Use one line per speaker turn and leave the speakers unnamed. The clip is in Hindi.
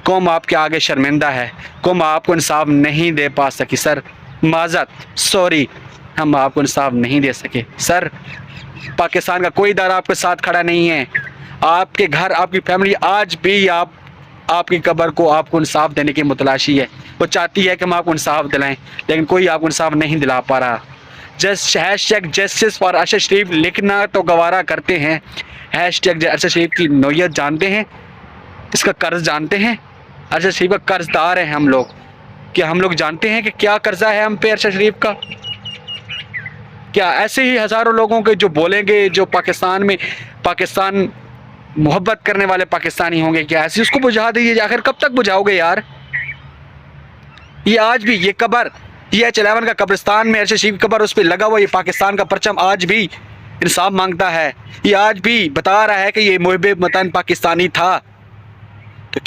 कौम आपके आगे शर्मिंदा है, कौम आपको इंसाफ नहीं दे पा सकी सर, माजत सॉरी, हम आपको इंसाफ नहीं दे सके सर। पाकिस्तान का कोई इदारा आपके साथ खड़ा नहीं है, आपके घर आपकी फैमिली आज भी आपकी कब्र को आपको इंसाफ देने की मुतलाशी है, वो चाहती है कि हम आपको इंसाफ दिलाएं, लेकिन कोई आपको इंसाफ नहीं दिला पा रहा। हैशटैग जस्टिस फॉर अरशद शरीफ लिखना तो गवारा करते हैं, हैशटैग अरशद शरीफ की नौयत जानते हैं, इसका कर्ज जानते हैं, अरशद शरीफ का कर्जदार है हम लोग। क्या हम लोग जानते हैं कि क्या कर्जा है हम पे अरशद शरीफ का? क्या ऐसे ही हज़ारों लोगों के जो बोलेंगे, जो पाकिस्तान मोहब्बत करने वाले पाकिस्तानी होंगे, क्या ऐसे उसको बुझा दीजिए? आखिर कब तक बुझाओगे यार? ये आज भी ये कब्र, ये H11 का कब्रिस्तान में अरशद शरीफ कब्र, उस पर लगा हुआ ये पाकिस्तान का परचम आज भी इंसाफ मांगता है। ये आज भी बता रहा है कि ये मुहिब वतन पाकिस्तानी था।